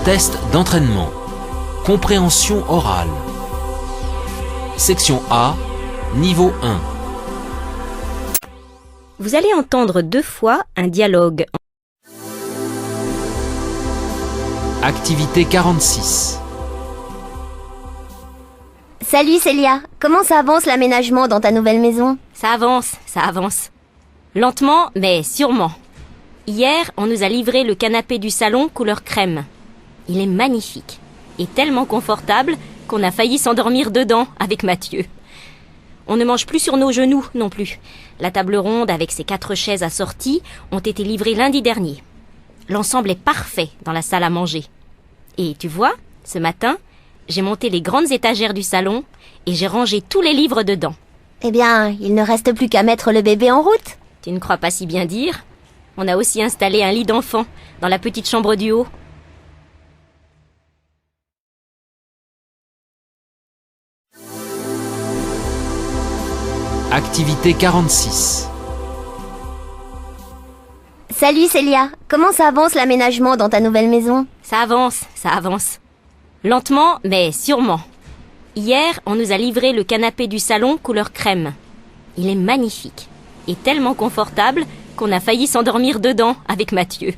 Test d'entraînement. Compréhension orale. Section A, niveau 1. Vous allez entendre 2 fois un dialogue. Activité 46. Salut Célia, comment ça avance l'aménagement dans ta nouvelle maison? Ça avance. Lentement, mais sûrement. Hier, on nous a livré le canapé du salon couleur crème. Il est magnifique et tellement confortable qu'on a failli s'endormir dedans avec Mathieu. On ne mange plus sur nos genoux non plus. La table ronde avec ses 4 chaises assorties ont été livrées lundi dernier. L'ensemble est parfait dans la salle à manger. Et tu vois, ce matin, j'ai monté les grandes étagères du salon et j'ai rangé tous les livres dedans. Eh bien, il ne reste plus qu'à mettre le bébé en route. Tu ne crois pas si bien dire? On a aussi installé un lit d'enfant dans la petite chambre du haut. Activité 46. Salut Célia, comment ça avance l'aménagement dans ta nouvelle maison? Ça avance. Lentement, mais sûrement. Hier, on nous a livré le canapé du salon couleur crème. Il est magnifique et tellement confortable qu'on a failli s'endormir dedans avec Mathieu.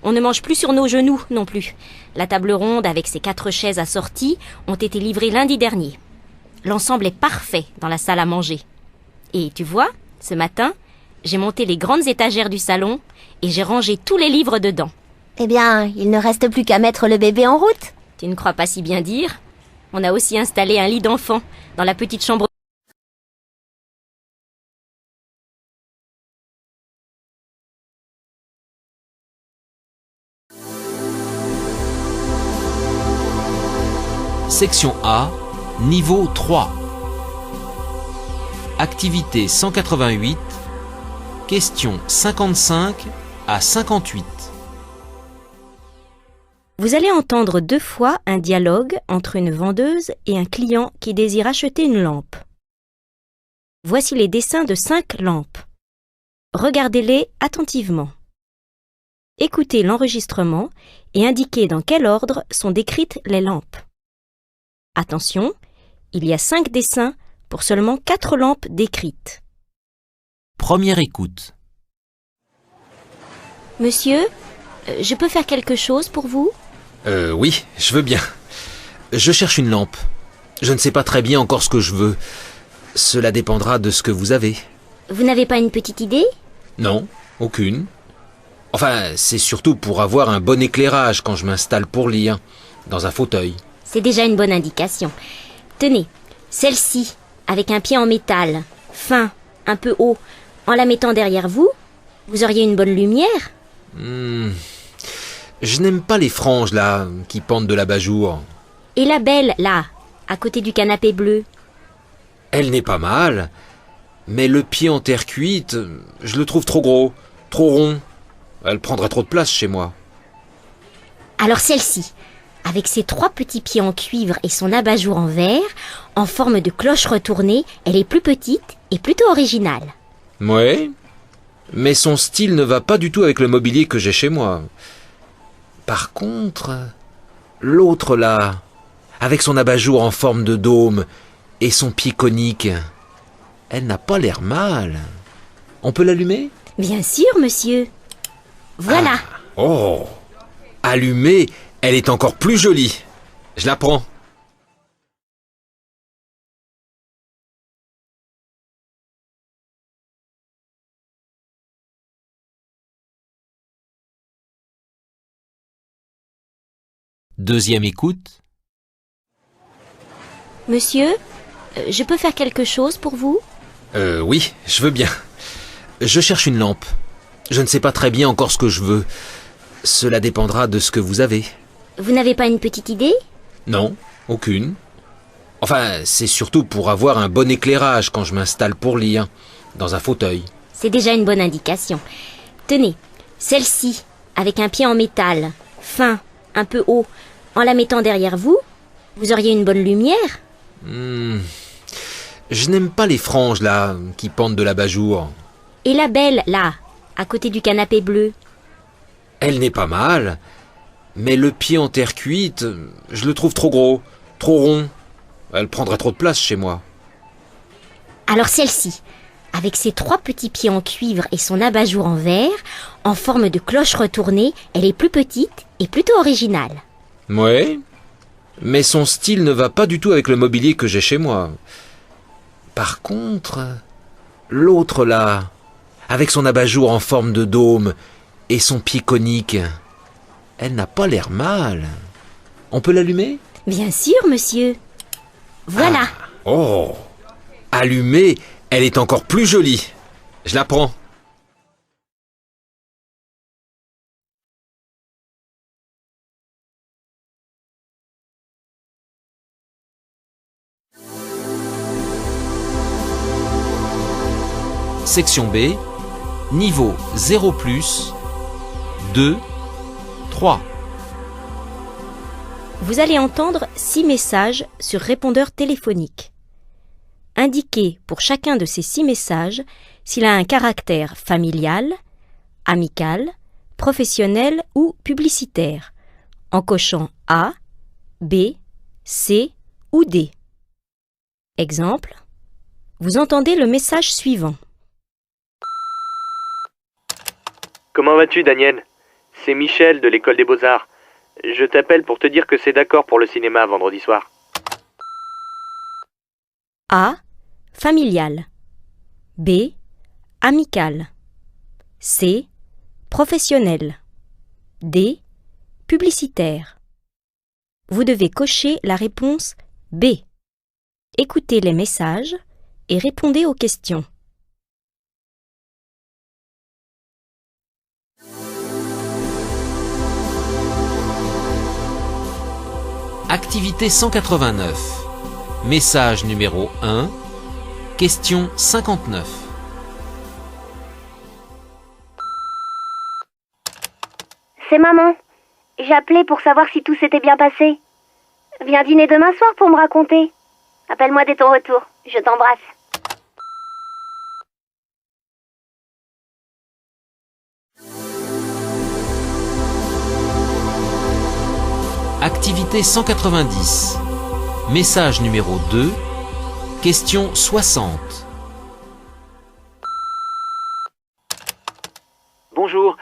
On ne mange plus sur nos genoux non plus. La table ronde avec ses 4 chaises assorties ont été livrées lundi dernier. L'ensemble est parfait dans la salle à manger. Et tu vois, ce matin, j'ai monté les grandes étagères du salon et j'ai rangé tous les livres dedans. Eh bien, il ne reste plus qu'à mettre le bébé en route. Tu ne crois pas si bien dire? On a aussi installé un lit d'enfant dans la petite chambre. Section A, niveau 3. Activité 188, questions 55 à 58. Vous allez entendre 2 fois un dialogue entre une vendeuse et un client qui désire acheter une lampe. Voici les dessins de 5 lampes. Regardez-les attentivement. Écoutez l'enregistrement et indiquez dans quel ordre sont décrites les lampes. Attention, il y a 5 dessins pour seulement 4 lampes décrites. Première écoute. Monsieur, je peux faire quelque chose pour vous? Oui, je veux bien. Je cherche une lampe. Je ne sais pas très bien encore ce que je veux. Cela dépendra de ce que vous avez. Vous n'avez pas une petite idée? Non, aucune. Enfin, c'est surtout pour avoir un bon éclairage quand je m'installe pour lire, dans un fauteuil. C'est déjà une bonne indication. Tenez, celle-ci, avec un pied en métal, fin, un peu haut, en la mettant derrière vous, vous auriez une bonne lumière? Je n'aime pas les franges, là, qui pendent de l'abat-jour. Et la belle, là, à côté du canapé bleu? Elle n'est pas mal, mais le pied en terre cuite, je le trouve trop gros, trop rond. Elle prendrait trop de place chez moi. Alors celle-ci, avec ses 3 petits pieds en cuivre et son abat-jour en verre, en forme de cloche retournée, elle est plus petite et plutôt originale. Ouais, mais son style ne va pas du tout avec le mobilier que j'ai chez moi. Par contre, l'autre là, avec son abat-jour en forme de dôme et son pied conique, elle n'a pas l'air mal. On peut l'allumer? Bien sûr, monsieur. Voilà. Oh, allumée, elle est encore plus jolie. Je la prends. Deuxième écoute. Monsieur, je peux faire quelque chose pour vous? Oui, je veux bien. Je cherche une lampe. Je ne sais pas très bien encore ce que je veux. Cela dépendra de ce que vous avez. Vous n'avez pas une petite idée? Non, aucune. Enfin, c'est surtout pour avoir un bon éclairage quand je m'installe pour lire, dans un fauteuil. C'est déjà une bonne indication. Tenez, celle-ci, avec un pied en métal, fin, un peu haut, en la mettant derrière vous, vous auriez une bonne lumière? Je n'aime pas les franges, là, qui pendent de l'abat-jour. Et la belle, là, à côté du canapé bleu? Elle n'est pas mal, Mais le pied en terre cuite, je le trouve trop gros, trop rond. Elle prendrait trop de place chez moi. Alors celle-ci, avec ses 3 petits pieds en cuivre et son abat-jour en verre, en forme de cloche retournée, elle est plus petite et plutôt originale. Ouais, mais son style ne va pas du tout avec le mobilier que j'ai chez moi. Par contre, l'autre là, avec son abat-jour en forme de dôme et son pied conique, elle n'a pas l'air mal. On peut l'allumer ? Bien sûr, monsieur. Voilà. Oh, allumée, elle est encore plus jolie. Je la prends. Section B, niveau 0+, 2, 3. Vous allez entendre 6 messages sur répondeur téléphonique. Indiquez pour chacun de ces 6 messages s'il a un caractère familial, amical, professionnel ou publicitaire, en cochant A, B, C ou D. Exemple, vous entendez le message suivant. Comment vas-tu, Daniel? C'est Michel de l'école des Beaux-Arts. Je t'appelle pour te dire que c'est d'accord pour le cinéma vendredi soir. A. Familial. B. Amical. C. Professionnel. D. Publicitaire. Vous devez cocher la réponse B. Écoutez les messages et répondez aux questions. Activité 189. Message numéro 1. Question 59. C'est maman. J'appelais pour savoir si tout s'était bien passé. Viens dîner demain soir pour me raconter. Appelle-moi dès ton retour. Je t'embrasse. Activité 190. Message numéro 2. Question 60. Bonjour,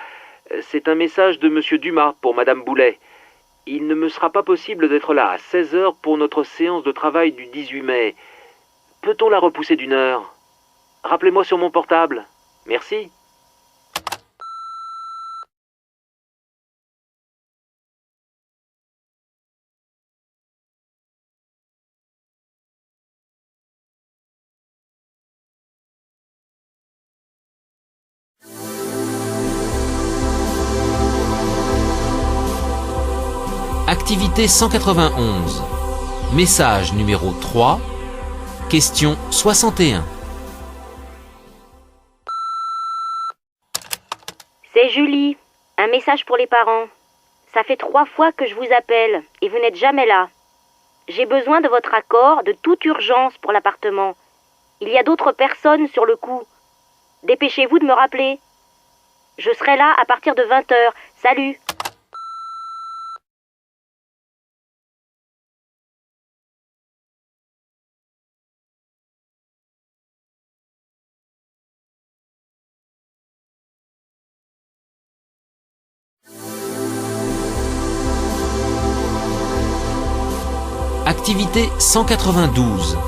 c'est un message de Monsieur Dumas pour Madame Boulet. Il ne me sera pas possible d'être là à 16h pour notre séance de travail du 18 mai. Peut-on la repousser d'1 heure? Rappelez-moi sur mon portable. Merci. Activité 191. Message numéro 3. Question 61. C'est Julie. Un message pour les parents. Ça fait 3 fois que je vous appelle et vous n'êtes jamais là. J'ai besoin de votre accord de toute urgence pour l'appartement. Il y a d'autres personnes sur le coup. Dépêchez-vous de me rappeler. Je serai là à partir de 20h. Salut! Activité 192.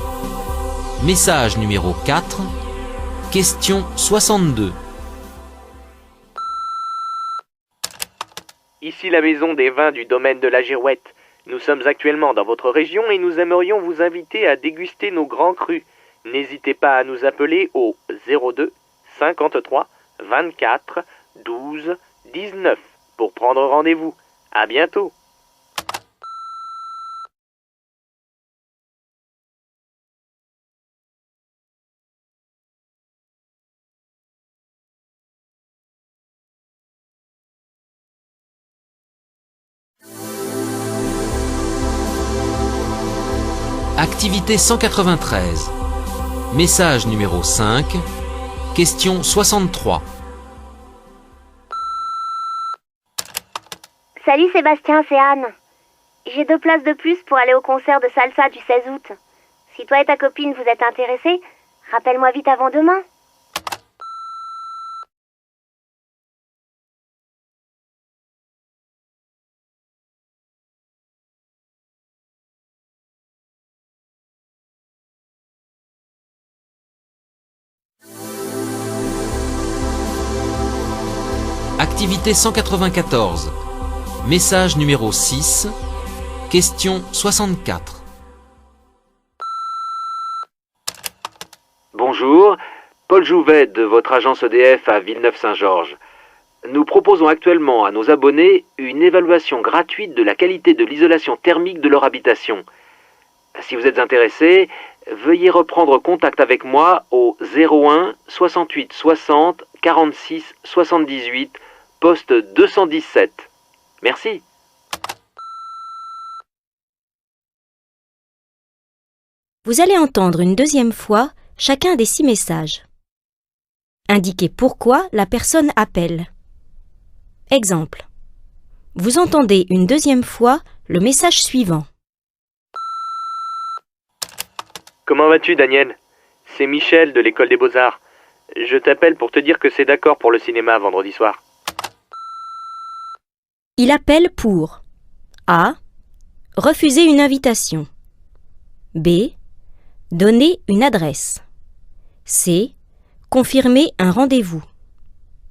Message numéro 4. Question 62. Ici la maison des vins du domaine de la Girouette. Nous sommes actuellement dans votre région et nous aimerions vous inviter à déguster nos grands crus. N'hésitez pas à nous appeler au 02 53 24 12 19 pour prendre rendez-vous. À bientôt. Activité 193. Message numéro 5. Question 63. Salut Sébastien, c'est Anne. J'ai 2 places de plus pour aller au concert de salsa du 16 août. Si toi et ta copine vous êtes intéressés, rappelle-moi vite avant demain. Activité 194. Message numéro 6. Question 64. Bonjour, Paul Jouvet de votre agence EDF à Villeneuve-Saint-Georges. Nous proposons actuellement à nos abonnés une évaluation gratuite de la qualité de l'isolation thermique de leur habitation. Si vous êtes intéressé, veuillez reprendre contact avec moi au 01 68 60 46 78, poste 217. Merci. Vous allez entendre une deuxième fois chacun des 6 messages. Indiquez pourquoi la personne appelle. Exemple. Vous entendez une deuxième fois le message suivant. Comment vas-tu, Daniel? C'est Michel de l'école des Beaux-Arts. Je t'appelle pour te dire que c'est d'accord pour le cinéma vendredi soir. Il appelle pour A. Refuser une invitation. B. Donner une adresse. C. Confirmer un rendez-vous.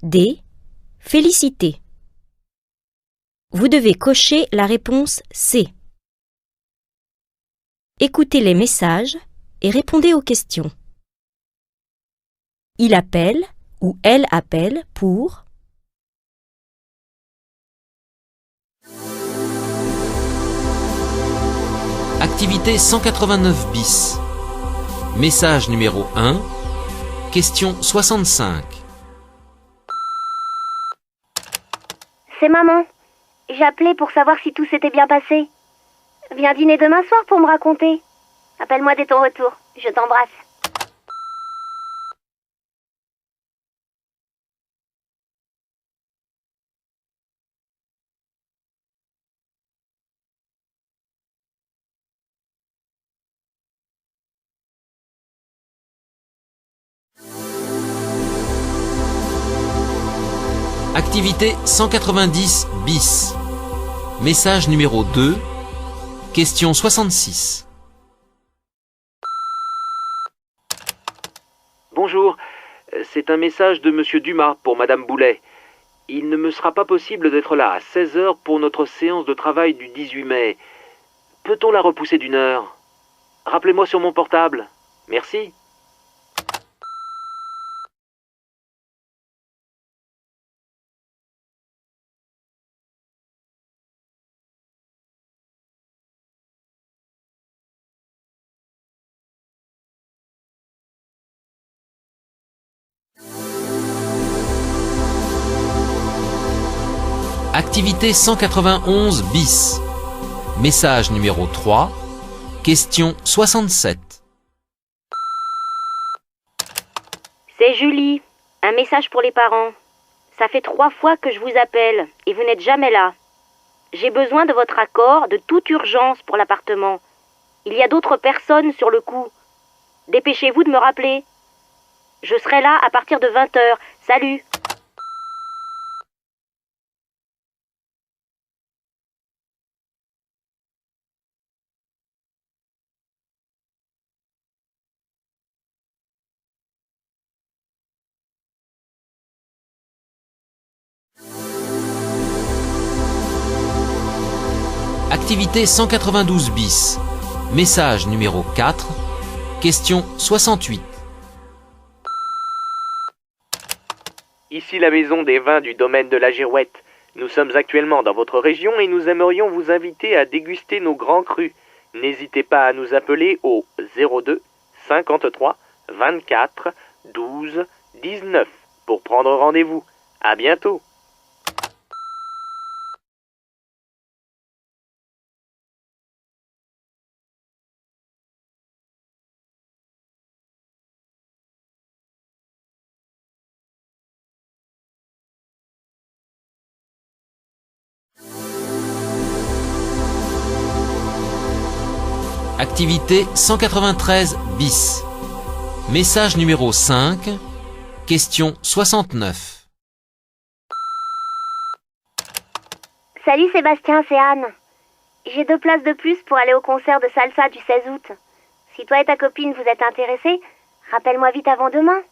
D. Féliciter. Vous devez cocher la réponse C. Écoutez les messages et répondez aux questions. Il appelle ou elle appelle pour Activité 189 bis. Message numéro 1. Question 65. C'est maman. J'appelais pour savoir si tout s'était bien passé. Viens dîner demain soir pour me raconter. Appelle-moi dès ton retour. Je t'embrasse. Activité 190 bis. Message numéro 2. Question 66. Bonjour, c'est un message de Monsieur Dumas pour Madame Boulet. Il ne me sera pas possible d'être là à 16 heures pour notre séance de travail du 18 mai. Peut-on la repousser d'1 heure? Rappelez-moi sur mon portable. Merci. Activité 191 bis. Message numéro 3. Question 67. C'est Julie. Un message pour les parents. Ça fait 3 fois que je vous appelle et vous n'êtes jamais là. J'ai besoin de votre accord de toute urgence pour l'appartement. Il y a d'autres personnes sur le coup. Dépêchez-vous de me rappeler. Je serai là à partir de 20 h. Salut! Activité 192 bis. Message numéro 4. Question 68. Ici la maison des vins du domaine de la Girouette. Nous sommes actuellement dans votre région et nous aimerions vous inviter à déguster nos grands crus. N'hésitez pas à nous appeler au 02 53 24 12 19 pour prendre rendez-vous. À bientôt. Activité 193 bis. Message numéro 5. Question 69. Salut Sébastien, c'est Anne. J'ai 2 places de plus pour aller au concert de salsa du 16 août. Si toi et ta copine vous êtes intéressés, rappelle-moi vite avant demain.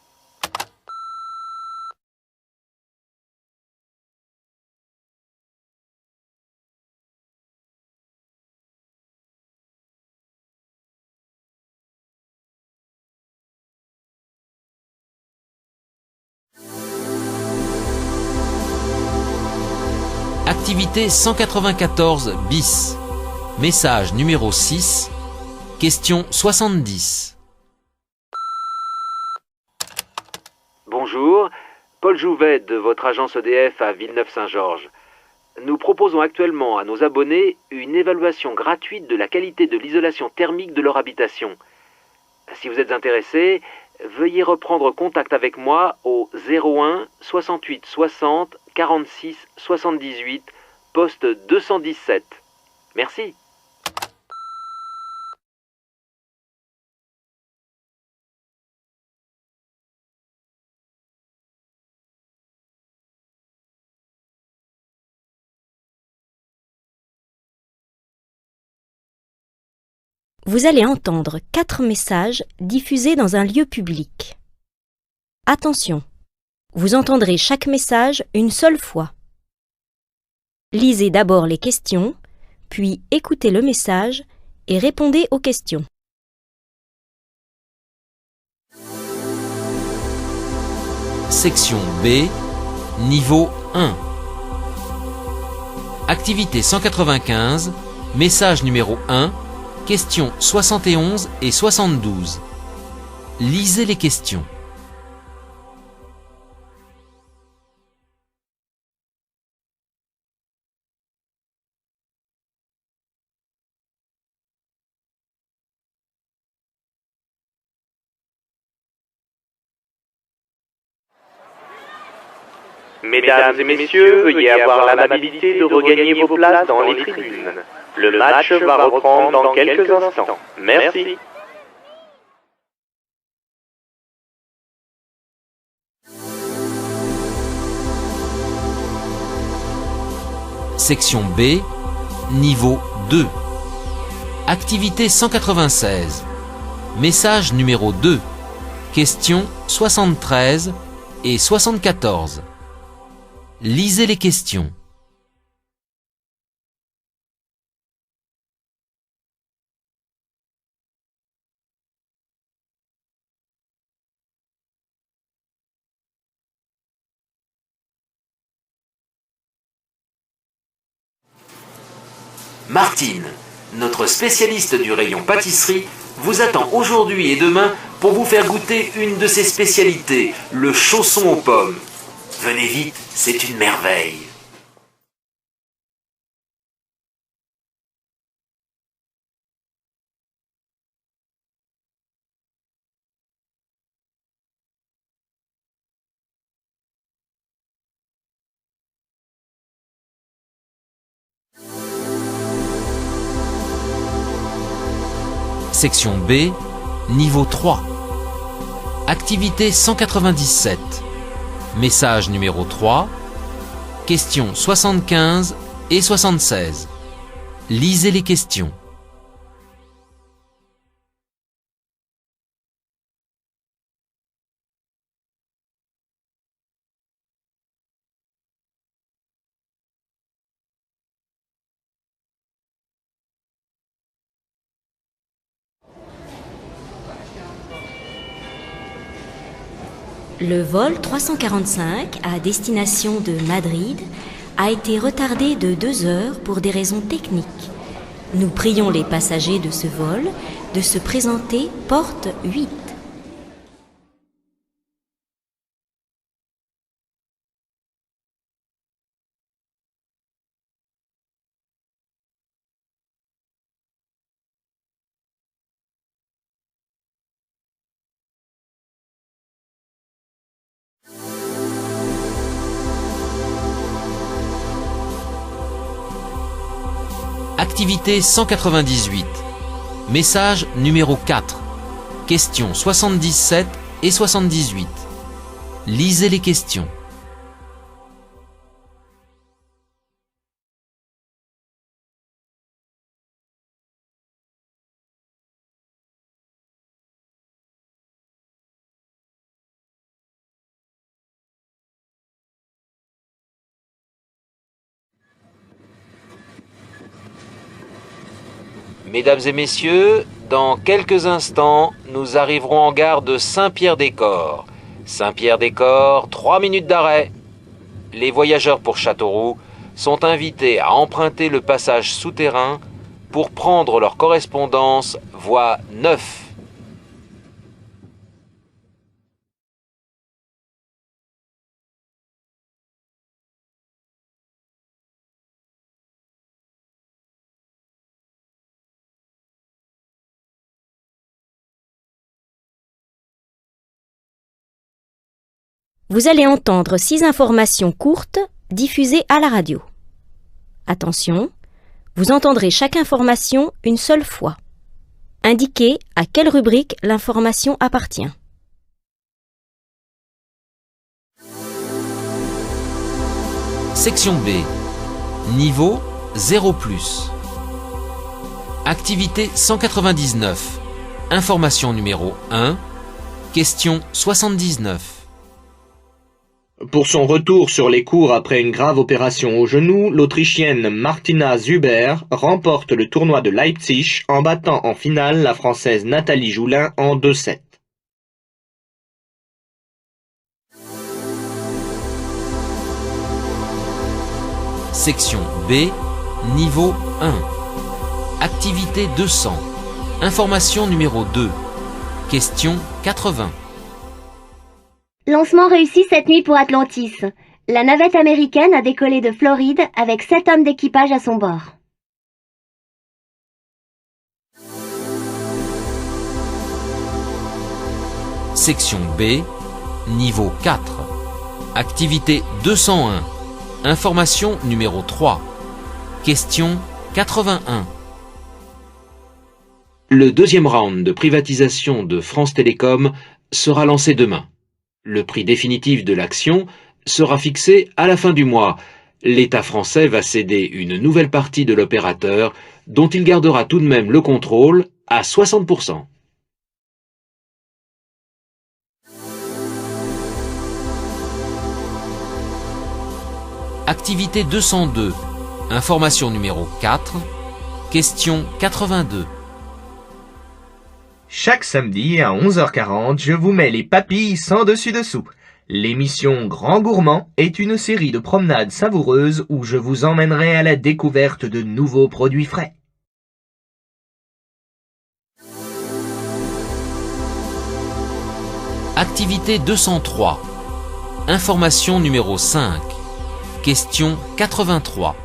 Activité 194 bis. Message numéro 6. Question 70. Bonjour, Paul Jouvet de votre agence EDF à Villeneuve-Saint-Georges. Nous proposons actuellement à nos abonnés une évaluation gratuite de la qualité de l'isolation thermique de leur habitation. Si vous êtes intéressé, veuillez reprendre contact avec moi au 01 68 60 46 78, poste 217. Merci. Vous allez entendre 4 messages diffusés dans un lieu public. Attention, vous entendrez chaque message une seule fois. Lisez d'abord les questions, puis écoutez le message et répondez aux questions. Section B, niveau 1. Activité 195, message numéro 1, questions 71 et 72. Lisez les questions. Mesdames et messieurs, veuillez avoir l'amabilité de regagner vos places dans les tribunes. Le match va reprendre dans quelques instants. Merci. Section B, niveau 2. Activité 196. Message numéro 2. Questions 73 et 74. Lisez les questions. Martine, notre spécialiste du rayon pâtisserie, vous attend aujourd'hui et demain pour vous faire goûter une de ses spécialités, le chausson aux pommes. Venez vite, c'est une merveille. Section B, niveau 3. Activité 197. Message numéro 3. Questions 75 et 76. Lisez les questions. Le vol 345 à destination de Madrid a été retardé de 2 heures pour des raisons techniques. Nous prions les passagers de ce vol de se présenter porte 8. Activité 198. Message numéro 4. Questions 77 et 78. Lisez les questions. Mesdames et messieurs, dans quelques instants, nous arriverons en gare de Saint-Pierre-des-Corps. Saint-Pierre-des-Corps, 3 minutes d'arrêt. Les voyageurs pour Châteauroux sont invités à emprunter le passage souterrain pour prendre leur correspondance voie 9. Vous allez entendre 6 informations courtes diffusées à la radio. Attention, vous entendrez chaque information une seule fois. Indiquez à quelle rubrique l'information appartient. Section B. Niveau 0+. Activité 199. Information numéro 1. Question 79. Pour son retour sur les cours après une grave opération au genou, l'Autrichienne Martina Zuber remporte le tournoi de Leipzig en battant en finale la Française Nathalie Joulin en 2-7. Section B. Niveau 1. Activité 200. Information numéro 2. Question 80. Lancement réussi cette nuit pour Atlantis. La navette américaine a décollé de Floride avec 7 hommes d'équipage à son bord. Section B. Niveau 4. Activité 201. Information numéro 3. Question 81. Le deuxième round de privatisation de France Télécom sera lancé demain. Le prix définitif de l'action sera fixé à la fin du mois. L'État français va céder une nouvelle partie de l'opérateur dont il gardera tout de même le contrôle à 60%. Activité 202. Information numéro 4. Question 82. Chaque samedi à 11h40, je vous mets les papilles sans dessus-dessous. L'émission Grand Gourmand est une série de promenades savoureuses où je vous emmènerai à la découverte de nouveaux produits frais. Activité 203. Information numéro 5. Question 83.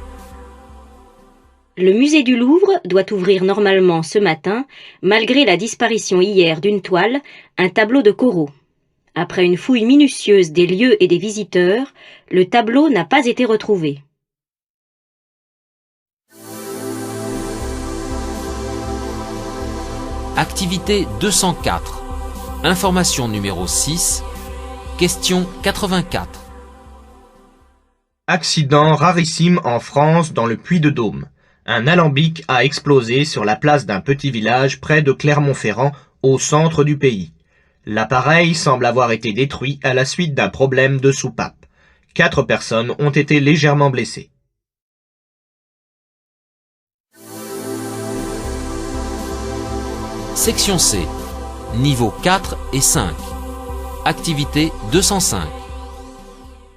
Le musée du Louvre doit ouvrir normalement ce matin, malgré la disparition hier d'une toile, un tableau de Corot. Après une fouille minutieuse des lieux et des visiteurs, le tableau n'a pas été retrouvé. Activité 204. Information numéro 6. Question 84. Accident rarissime en France dans le Puy-de-Dôme. Un alambic a explosé sur la place d'un petit village près de Clermont-Ferrand, au centre du pays. L'appareil semble avoir été détruit à la suite d'un problème de soupape. 4 personnes ont été légèrement blessées. Section C. Niveau 4 et 5. Activité 205.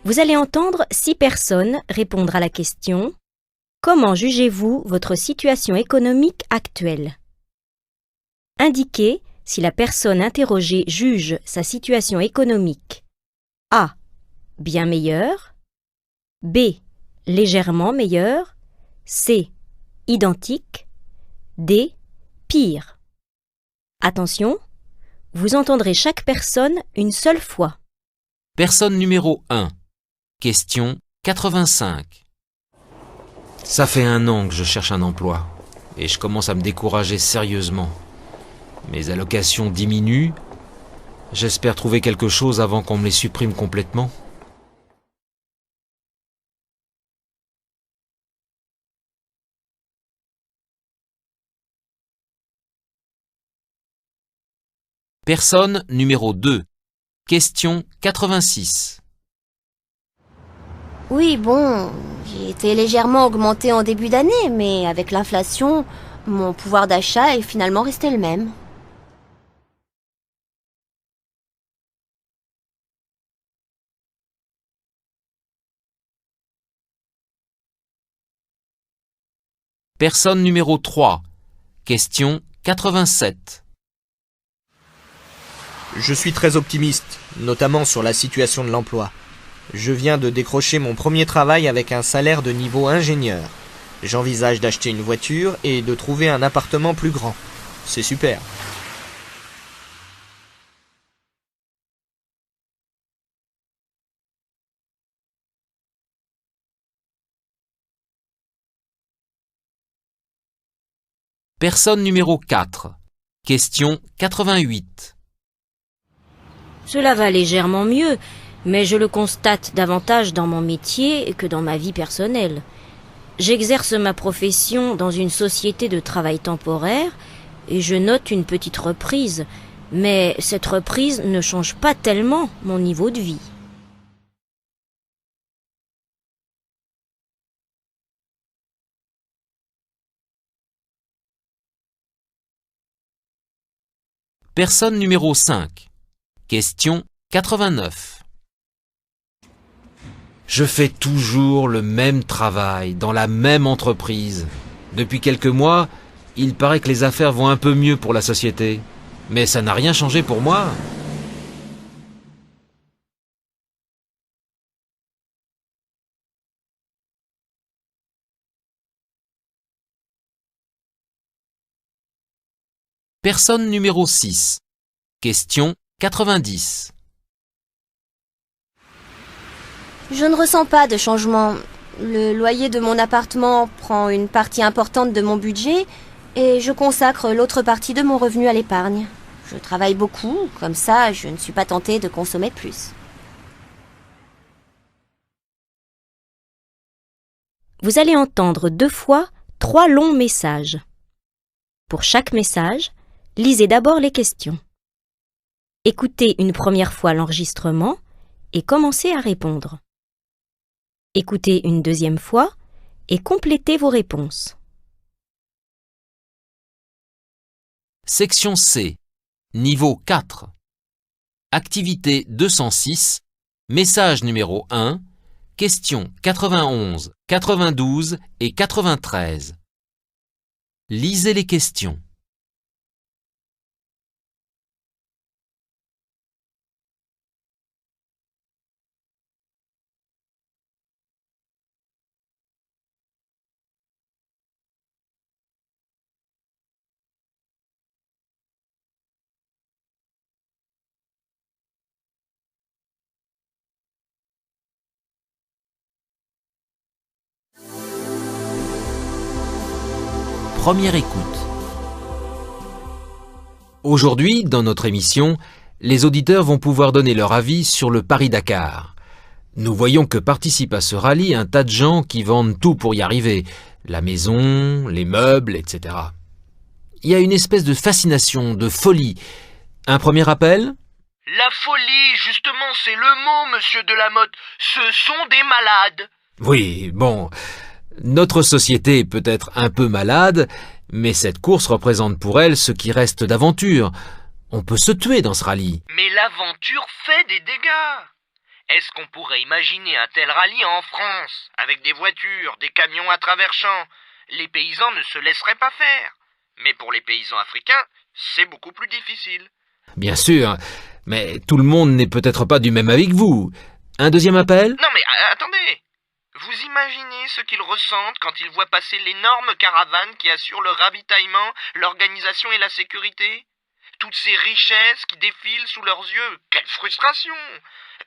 Vous allez entendre 6 personnes répondre à la question « Comment jugez-vous votre situation économique actuelle ?» Indiquez si la personne interrogée juge sa situation économique A. Bien meilleure, B. Légèrement meilleure, C. Identique, D. Pire. Attention, vous entendrez chaque personne une seule fois. Personne numéro 1. Question 85. Ça fait 1 an que je cherche un emploi. et je commence à me décourager sérieusement. Mes allocations diminuent. J'espère trouver quelque chose avant qu'on me les supprime complètement. Personne numéro 2. Question 86. Oui, bon, j'ai été légèrement augmenté en début d'année, mais avec l'inflation, mon pouvoir d'achat est finalement resté le même. Personne numéro 3. Question 87. Je suis très optimiste, notamment sur la situation de l'emploi. Je viens de décrocher mon premier travail avec un salaire de niveau ingénieur. J'envisage d'acheter une voiture et de trouver un appartement plus grand. C'est super. Personne numéro 4. Question 88. Cela va légèrement mieux, mais je le constate davantage dans mon métier que dans ma vie personnelle. J'exerce ma profession dans une société de travail temporaire et je note une petite reprise, mais cette reprise ne change pas tellement mon niveau de vie. Personne numéro 5. Question 89. Je fais toujours le même travail, dans la même entreprise. Depuis quelques mois, il paraît que les affaires vont un peu mieux pour la société. Mais ça n'a rien changé pour moi. Personne numéro 6. Question 90. Je ne ressens pas de changement. Le loyer de mon appartement prend une partie importante de mon budget et je consacre l'autre partie de mon revenu à l'épargne. Je travaille beaucoup, comme ça je ne suis pas tentée de consommer plus. Vous allez entendre 2 fois 3 longs messages. Pour chaque message, lisez d'abord les questions. Écoutez une première fois l'enregistrement et commencez à répondre. Écoutez une deuxième fois et complétez vos réponses. Section C. Niveau 4. Activité 206. Message numéro 1. Questions 91, 92 et 93. Lisez les questions. Première écoute. Aujourd'hui, dans notre émission, les auditeurs vont pouvoir donner leur avis sur le Paris-Dakar. Nous voyons que participent à ce rallye un tas de gens qui vendent tout pour y arriver. La maison, les meubles, etc. Il y a une espèce de fascination, de folie. Un premier appel ? La folie, justement, c'est le mot, monsieur Delamotte. Ce sont des malades. Oui, bon, notre société est peut-être un peu malade, mais cette course représente pour elle ce qui reste d'aventure. On peut se tuer dans ce rallye. Mais l'aventure fait des dégâts. Est-ce qu'on pourrait imaginer un tel rallye en France, avec des voitures, des camions à travers champs? Les paysans ne se laisseraient pas faire. Mais pour les paysans africains, c'est beaucoup plus difficile. Bien sûr, mais tout le monde n'est peut-être pas du même avis que vous. Un deuxième appel ? Non mais attendez. Vous imaginez ce qu'ils ressentent quand ils voient passer l'énorme caravane qui assure le ravitaillement, l'organisation et la sécurité? Toutes ces richesses qui défilent sous leurs yeux, quelle frustration!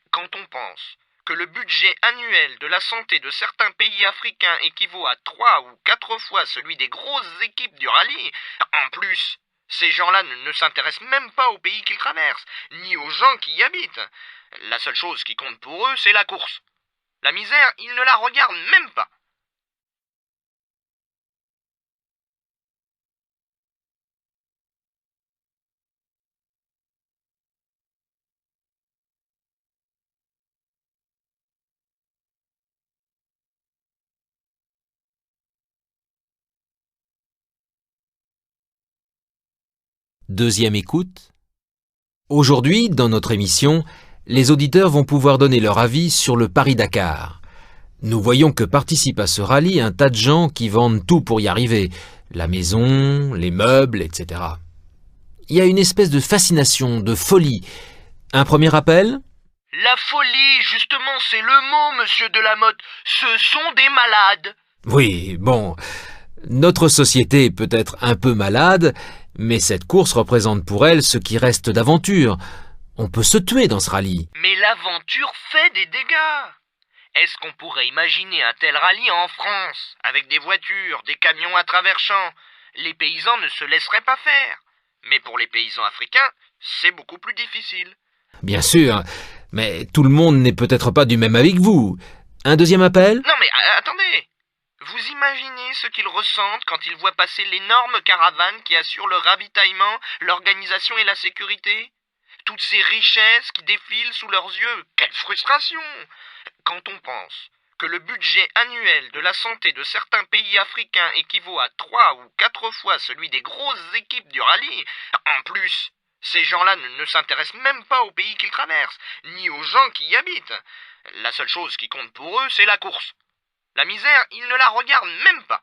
Quand on pense que le budget annuel de la santé de certains pays africains équivaut à 3 ou 4 fois celui des grosses équipes du rallye, en plus, ces gens-là ne s'intéressent même pas au pays qu'ils traversent, ni aux gens qui y habitent. La seule chose qui compte pour eux, c'est la course. La misère, ils ne la regardent même pas. Deuxième écoute. Aujourd'hui, dans notre émission, les auditeurs vont pouvoir donner leur avis sur le Paris-Dakar. Nous voyons que participent à ce rallye un tas de gens qui vendent tout pour y arriver, la maison, les meubles, etc. Il y a une espèce de fascination, de folie. Un premier appel ? La folie, justement, c'est le mot, monsieur Delamotte. Ce sont des malades. Oui, bon, notre société est peut-être un peu malade, mais cette course représente pour elle ce qui reste d'aventure. On peut se tuer dans ce rallye. Mais l'aventure fait des dégâts. Est-ce qu'on pourrait imaginer un tel rallye en France, avec des voitures, des camions à travers champs? Les paysans ne se laisseraient pas faire. Mais pour les paysans africains, c'est beaucoup plus difficile. Bien sûr, mais tout le monde n'est peut-être pas du même avec vous. Un deuxième appel ? Non mais attendez. Vous imaginez ce qu'ils ressentent quand ils voient passer l'énorme caravane qui assure le ravitaillement, l'organisation et la sécurité? Toutes ces richesses qui défilent sous leurs yeux, quelle frustration! Quand on pense que le budget annuel de la santé de certains pays africains équivaut à 3 ou 4 fois celui des grosses équipes du rallye, en plus, ces gens-là ne s'intéressent même pas au pays qu'ils traversent, ni aux gens qui y habitent. La seule chose qui compte pour eux, c'est la course. La misère, ils ne la regardent même pas.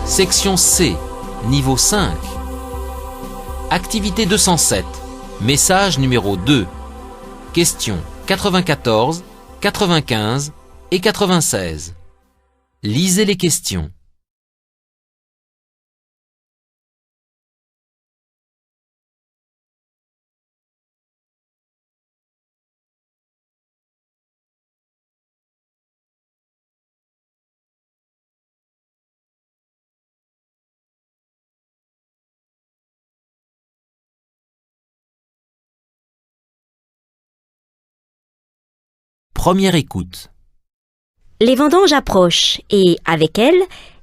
Section C, niveau 5. Activité 207, message numéro 2. Questions 94, 95 et 96. Lisez les questions. Première écoute. Les vendanges approchent et, avec elles,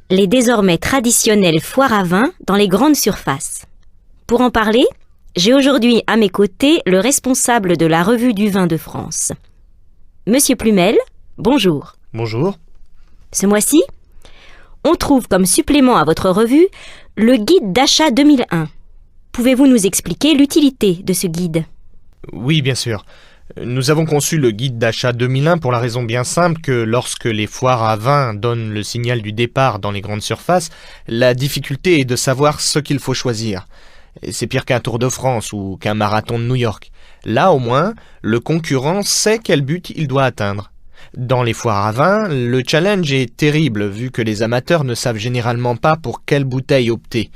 les désormais traditionnelles foires à vin dans les grandes surfaces. Pour en parler, j'ai aujourd'hui à mes côtés le responsable de la Revue du vin de France. Monsieur Plumel, bonjour. Bonjour. Ce mois-ci, on trouve comme supplément à votre revue le guide d'achat 2001. Pouvez-vous nous expliquer l'utilité de ce guide ? Oui, bien sûr. Nous avons conçu le guide d'achat 2001 pour la raison bien simple que lorsque les foires à vin donnent le signal du départ dans les grandes surfaces, la difficulté est de savoir ce qu'il faut choisir. C'est pire qu'un Tour de France ou qu'un marathon de New York. Là, au moins, le concurrent sait quel but il doit atteindre. Dans les foires à vin, le challenge est terrible vu que les amateurs ne savent généralement pas pour quelle bouteille opter.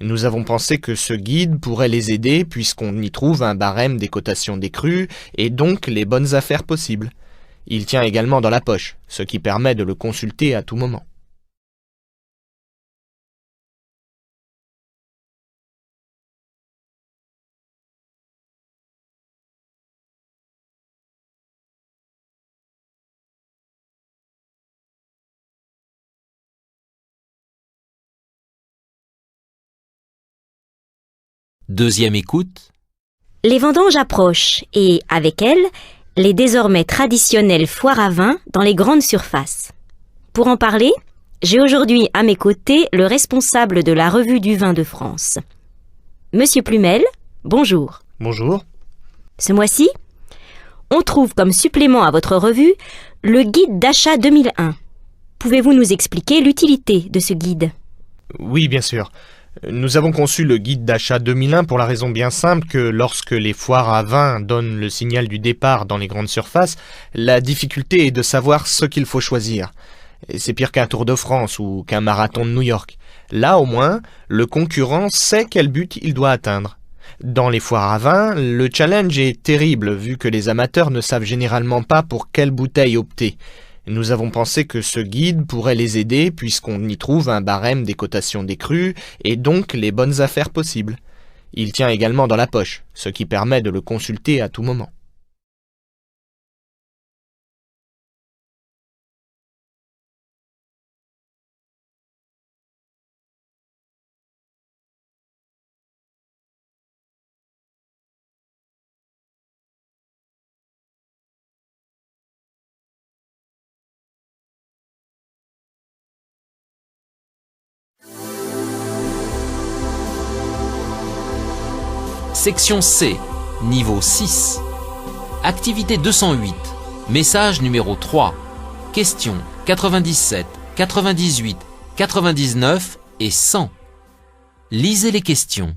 Nous avons pensé que ce guide pourrait les aider puisqu'on y trouve un barème des cotations des crus et donc les bonnes affaires possibles. Il tient également dans la poche, ce qui permet de le consulter à tout moment. Deuxième écoute. Les vendanges approchent et, avec elles, les désormais traditionnelles foires à vin dans les grandes surfaces. Pour en parler, j'ai aujourd'hui à mes côtés le responsable de la Revue du vin de France. Monsieur Plumel, bonjour. Bonjour. Ce mois-ci, on trouve comme supplément à votre revue le guide d'achat 2001. Pouvez-vous nous expliquer l'utilité de ce guide? Oui, bien sûr. Nous avons conçu le guide d'achat 2001 pour la raison bien simple que lorsque les foires à vin donnent le signal du départ dans les grandes surfaces, la difficulté est de savoir ce qu'il faut choisir. Et c'est pire qu'un Tour de France ou qu'un marathon de New York. Là, au moins, le concurrent sait quel but il doit atteindre. Dans les foires à vin, le challenge est terrible vu que les amateurs ne savent généralement pas pour quelle bouteille opter. Nous avons pensé que ce guide pourrait les aider puisqu'on y trouve un barème des cotations des crus et donc les bonnes affaires possibles. Il tient également dans la poche, ce qui permet de le consulter à tout moment. Section C, niveau 6. Activité 208, message numéro 3. Questions 97, 98, 99 et 100. Lisez les questions.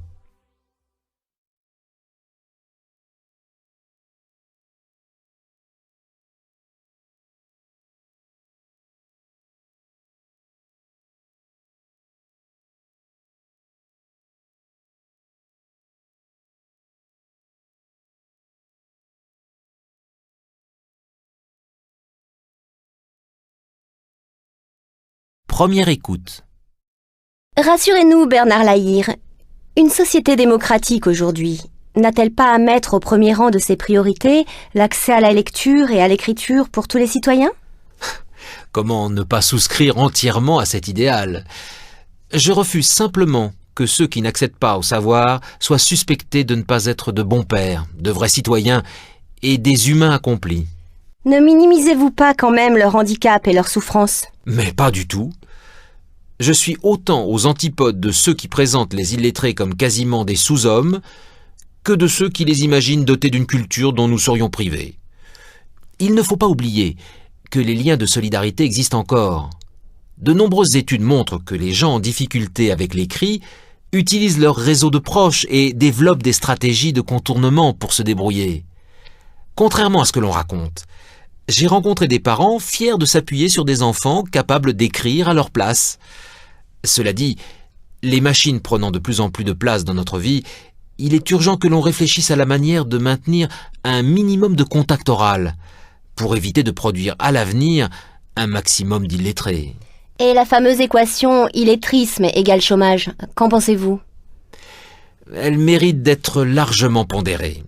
Première écoute. Rassurez-nous, Bernard Lahire. Une société démocratique aujourd'hui n'a-t-elle pas à mettre au premier rang de ses priorités l'accès à la lecture et à l'écriture pour tous les citoyens? Comment ne pas souscrire entièrement à cet idéal? Je refuse simplement que ceux qui n'accèdent pas au savoir soient suspectés de ne pas être de bons pères, de vrais citoyens et des humains accomplis. Ne minimisez-vous pas quand même leur handicap et leur souffrance? Mais pas du tout. Je suis autant aux antipodes de ceux qui présentent les illettrés comme quasiment des sous-hommes que de ceux qui les imaginent dotés d'une culture dont nous serions privés. Il ne faut pas oublier que les liens de solidarité existent encore. De nombreuses études montrent que les gens en difficulté avec l'écrit utilisent leur réseau de proches et développent des stratégies de contournement pour se débrouiller. Contrairement à ce que l'on raconte, j'ai rencontré des parents fiers de s'appuyer sur des enfants capables d'écrire à leur place. Cela dit, les machines prenant de plus en plus de place dans notre vie, il est urgent que l'on réfléchisse à la manière de maintenir un minimum de contact oral, pour éviter de produire à l'avenir un maximum d'illettrés. Et la fameuse équation illettrisme égale chômage, qu'en pensez-vous? Elle mérite d'être largement pondérée.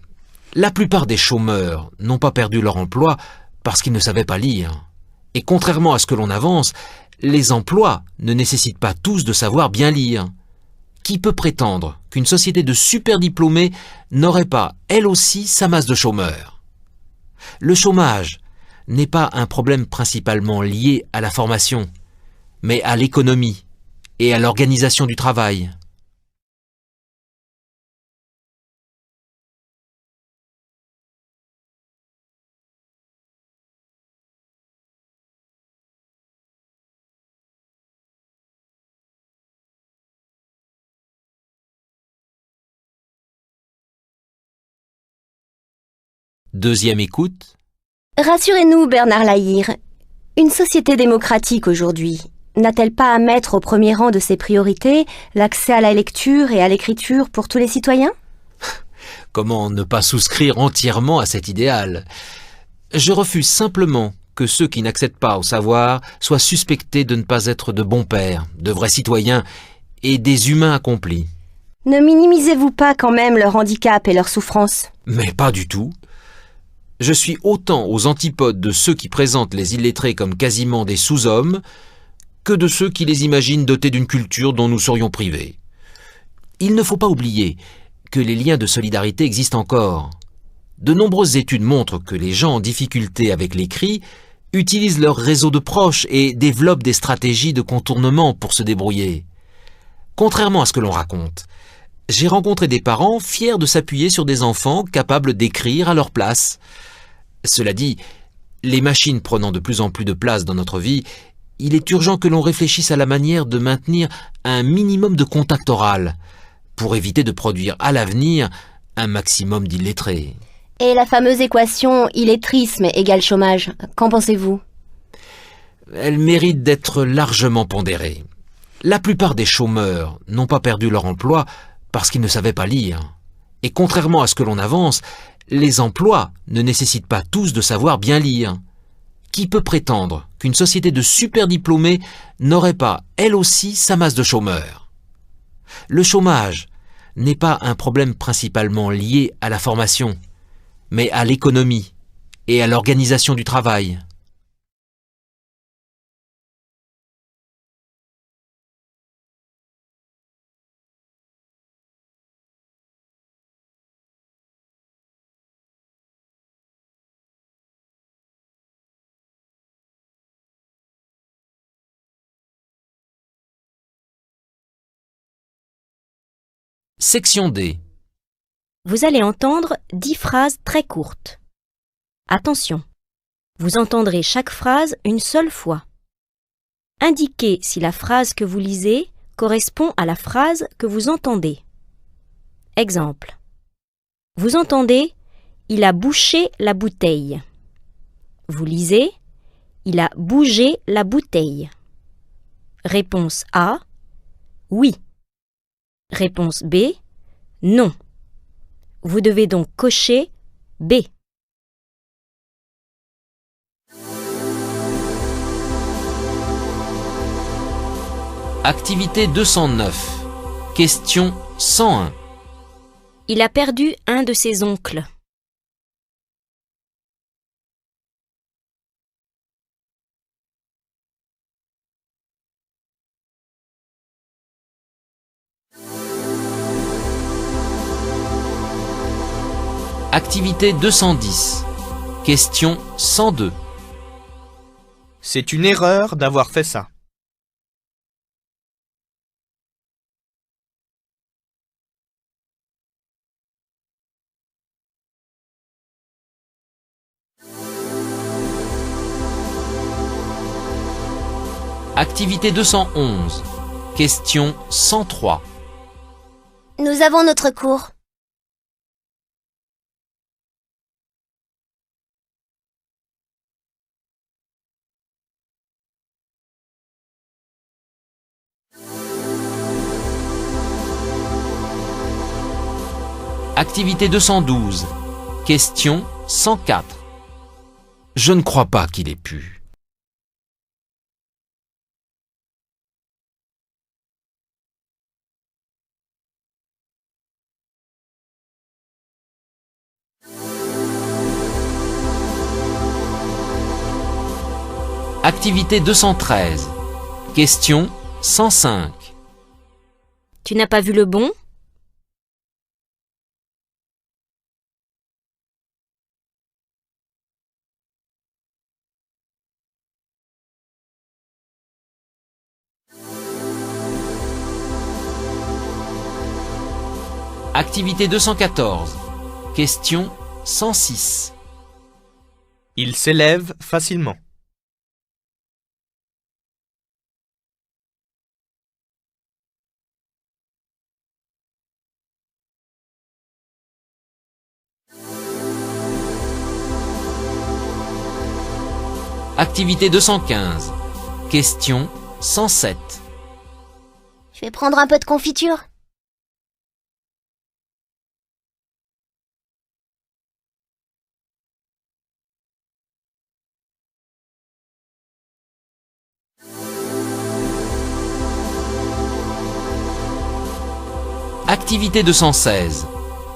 La plupart des chômeurs n'ont pas perdu leur emploi parce qu'ils ne savaient pas lire. Et contrairement à ce que l'on avance, les emplois ne nécessitent pas tous de savoir bien lire. Qui peut prétendre qu'une société de super diplômés n'aurait pas, elle aussi, sa masse de chômeurs? Le chômage n'est pas un problème principalement lié à la formation, mais à l'économie et à l'organisation du travail. Deuxième écoute. Rassurez-nous, Bernard Lahire. Une société démocratique aujourd'hui n'a-t-elle pas à mettre au premier rang de ses priorités l'accès à la lecture et à l'écriture pour tous les citoyens? Comment ne pas souscrire entièrement à cet idéal? Je refuse simplement que ceux qui n'accèdent pas au savoir soient suspectés de ne pas être de bons pères, de vrais citoyens et des humains accomplis. Ne minimisez-vous pas quand même leur handicap et leur souffrance? Mais pas du tout. Je suis autant aux antipodes de ceux qui présentent les illettrés comme quasiment des sous-hommes que de ceux qui les imaginent dotés d'une culture dont nous serions privés. Il ne faut pas oublier que les liens de solidarité existent encore. De nombreuses études montrent que les gens en difficulté avec l'écrit utilisent leur réseau de proches et développent des stratégies de contournement pour se débrouiller. Contrairement à ce que l'on raconte, j'ai rencontré des parents fiers de s'appuyer sur des enfants capables d'écrire à leur place. Cela dit, les machines prenant de plus en plus de place dans notre vie, il est urgent que l'on réfléchisse à la manière de maintenir un minimum de contact oral, pour éviter de produire à l'avenir un maximum d'illettrés. Et la fameuse équation illettrisme égale chômage, qu'en pensez-vous? Elle mérite d'être largement pondérée. La plupart des chômeurs n'ont pas perdu leur emploi parce qu'ils ne savaient pas lire. Et contrairement à ce que l'on avance, les emplois ne nécessitent pas tous de savoir bien lire. Qui peut prétendre qu'une société de super diplômés n'aurait pas, elle aussi, sa masse de chômeurs? Le chômage n'est pas un problème principalement lié à la formation, mais à l'économie et à l'organisation du travail. Section D. Vous allez entendre 10 phrases très courtes. Attention, vous entendrez chaque phrase une seule fois. Indiquez si la phrase que vous lisez correspond à la phrase que vous entendez. Exemple. Vous entendez « Il a bouché la bouteille ». Vous lisez « Il a bougé la bouteille ». Réponse A. Oui. Réponse B. Non. Vous devez donc cocher B. Activité 209. Question 101. Il a perdu un de ses oncles. Activité 210. Question 102. C'est une erreur d'avoir fait ça. Activité 211. Question 103. Nous avons notre cours. Activité 212. Question 104. Je ne crois pas qu'il ait pu. Activité 213. Question 105. Tu n'as pas vu le bon? Activité 214. Question 106. Il s'élève facilement. Activité 215. Question 107. Je vais prendre un peu de confiture. Activité 216.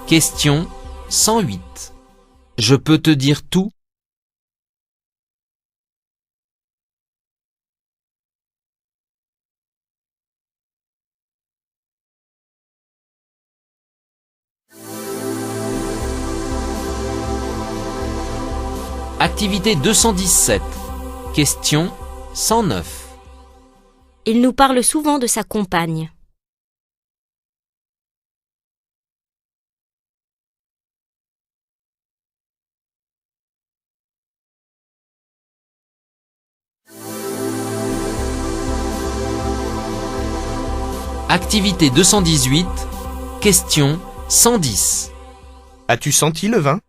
Question 108. Je peux te dire tout? Activité 217. Question 109. Il nous parle souvent de sa compagne. Activité 218, question 110. As-tu senti le vin ?